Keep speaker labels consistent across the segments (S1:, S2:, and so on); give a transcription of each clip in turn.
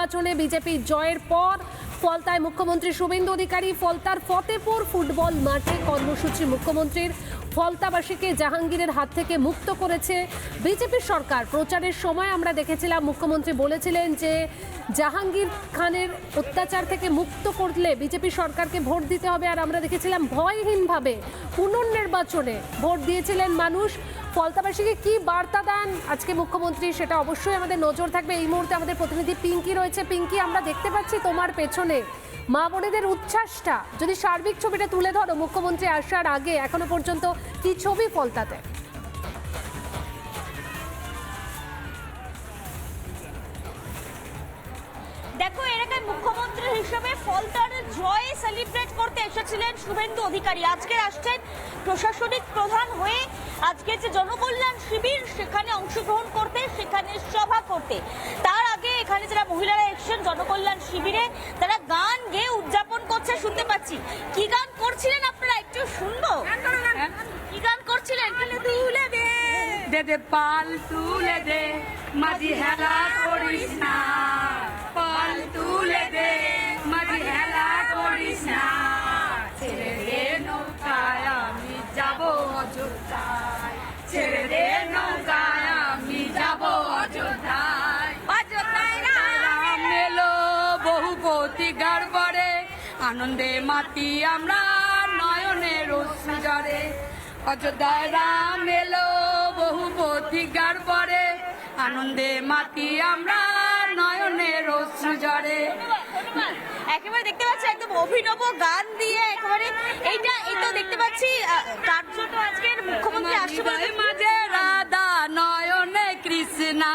S1: নির্বাচনে বিজেপি জয়ের পর ফলতায় মুখ্যমন্ত্রী শুভেন্দু অধিকারী ফলতার ফতেপুর ফুটবল মাঠে কর্মসূচি মুখ্যমন্ত্রীর ফলতাবাসীকে জাহাঙ্গীরের হাত থেকে মুক্ত করেছে বিজেপি সরকার। প্রচারের সময় আমরা দেখেছিলাম মুখ্যমন্ত্রী বলেছিলেন যে জাহাঙ্গীর খানের অত্যাচার থেকে মুক্ত করলে বিজেপি সরকারকে ভোট দিতে হবে, আর আমরা দেখেছিলাম ভয়হীনভাবে পুনর্নির্বাচনে ভোট দিয়েছিলেন মানুষ। ফলতাবাসীকে কি বার্তা দেন আজকে মুখ্যমন্ত্রী, সেটা অবশ্যই আমাদের নজর থাকবে। এই মুহূর্তে আমাদের প্রতিনিধি পিঙ্কি রয়েছে। পিঙ্কি, আমরা দেখতে পাচ্ছি তোমার পেছনে মা বোনেদের উচ্ছ্বাসটা, যদি সার্বিক ছবিটা তুলে ধরো মুখ্যমন্ত্রী আসার আগে এখনো পর্যন্ত কি ছবি ফলতাতে?
S2: দেখো, এর আগে মুখ্যমন্ত্রী হিসেবে ফলতার জয় সেলিব্রেট করতে এসেছিলেন শুভেন্দু অধিকারী। আজকে আসছেন প্রশাসনিক প্রধান হয়ে, আজকে যে জনকল্যাণ শিবির সেখানে অংশগ্রহণ করতে, সেখানে সভা করতে। তার আগে এখানে যারা মহিলারা এসেছেন জনকল্যাণ শিবিরে, তারা গান গেয়ে উদযাপন করছে, শুনতে পাচ্ছি। কি গান করছিলেন আপনারা একটু শুনবো? কি গান করছিলেন? তুলে দে
S3: দে দে পাল তুলে দে, মাঝি হেলা করিস না, পাল তুলে দে, মাঝি হেলা করিস না, ছেড়ে দে নৌকায় আমি যাব অযোধ্যায়, ছেড়ে দে নৌকায় আমি যাব অযোধ্যায়। অযোধ্যায় রাম এলো বহু প্রতিজ্ঞার পরে, আনন্দে মাতি আমরা নয়নের অশ্রু ঝরে। অযোধ্যায় রাম এলো বহু প্রতিজ্ঞার পরে, আনন্দে মাতি আমরা নয়নের অশ্রু ঝরে।
S2: একেবারে দেখতে পাচ্ছি একদম অভিনব গান দিয়ে একেবারে এইটা এই তো দেখতে পাচ্ছি কার্যত আজকের মুখ্যমন্ত্রী আসছে বলে
S3: মাঝে রাধা নয়নে কৃষ্ণা,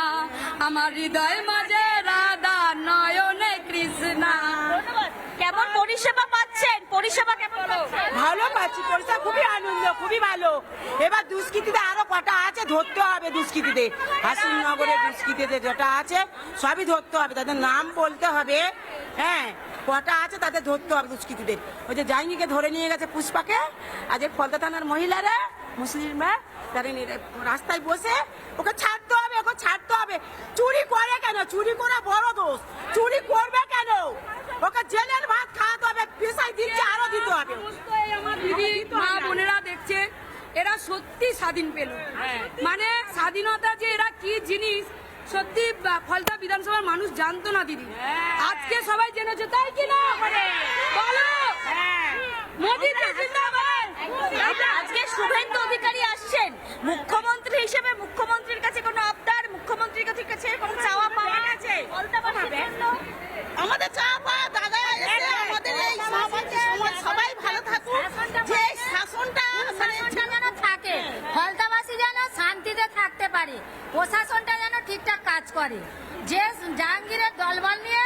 S3: আমার হৃদয় মাঝে রাধা নয়নে কৃষ্ণা।
S2: কেমন পরিষেবা পাচ্ছেন? পরিষেবা কেমন পাচ্ছেন?
S4: ভালো পাচ্ছি, পরিষেবা খুবই আনন্দ, খুবই ভালো। এবার দুষ্কৃতীতে আরো কটা আছে, ধরতে হবে দুষ্কৃতীতে, হাসিনগরে দুষ্কৃতীতে যেটা আছে সবই ধরতে হবে, তাদের নাম বলতে হবে। হ্যাঁ, কটা আছে তাদের ধরতে হবে দুষ্কৃতীদের। ওই যে জাহাঙ্গীরকে ধরে নিয়ে গেছে পুষ্পাকে, আজ ফলতা থানার মহিলারা মুসলিমরা তারা রাস্তায় বসে, ওকে ছাড়তে হবে, ওকে ছাড়তে হবে। চুরি করে কেন? চুরি করা বড় দোষ, চুরি করবে কেন? ওকে জেলের ভাত খাওয়াতে হবে, পেশায় দিচ্ছে আরো দিতে হবে।
S3: আমার দিদি মা বোনেরা দেখছে, এরা সত্যি স্বাধীন পেল, মানে স্বাধীনতা যে এরা কি জিনিস সত্যি ফলতা বিধানসভার মানুষ জানতো না দিদি, আজকে সবাই জেনেছে, তাই কিনা বলো? মোদি জিন্দাবাদ।
S2: আজকে শুভেন্দু অধিকারী আসছেন মুখ্যমন্ত্রী হিসেবে, মুখ্যমন্ত্রীর কাছে কোনো আবদার, মুখ্যমন্ত্রীর কাছে কোনো চাওয়া পাওয়া আছে?
S4: আমাদের চাওয়া পাওয়া দাদা এসে আমাদের এই সবাই ভালো থাকুক, যে শাসনটা
S5: যেন থাকে, ফলতাবাসী যেন শান্তিতে থাকতে পারে, প্রশাসনটা যেন ঠিকঠাক কাজ করে, যে জাহাঙ্গীরের দলবল নিয়ে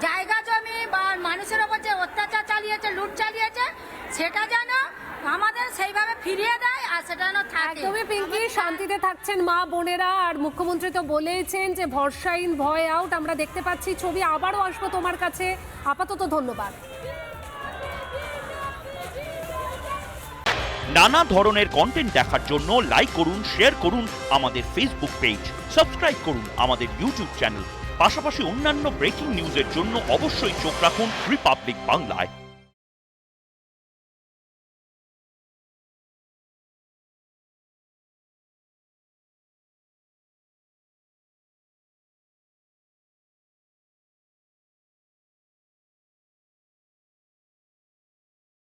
S5: জায়গা জমি বা মানুষের ওপর যে অত্যাচার চালিয়েছে, লুট চালিয়েছে, সেটা যেন আমাদের সেইভাবে ফিরিয়ে দেয়, আর সেটা যেন থাকে।
S1: একদমই পিঙ্কি, শান্তিতে থাকছেন মা বোনেরা, আর মুখ্যমন্ত্রী তো বলেছেন যে ভরসা ইন ভয় আউট। আমরা দেখতে পাচ্ছি ছবি, আবারও আসবো তোমার কাছে। আপাতত ধন্যবাদ।
S6: নানা ধরনের কন্টেন্ট দেখার জন্য লাইক করুন, শেয়ার করুন আমাদের ফেসবুক পেজ, সাবস্ক্রাইব করুন আমাদের ইউটিউব চ্যানেল। পাশাপাশি অন্যান্য ব্রেকিং নিউজের জন্য অবশ্যই চোখ রাখুন রিপাবলিক বাংলায়।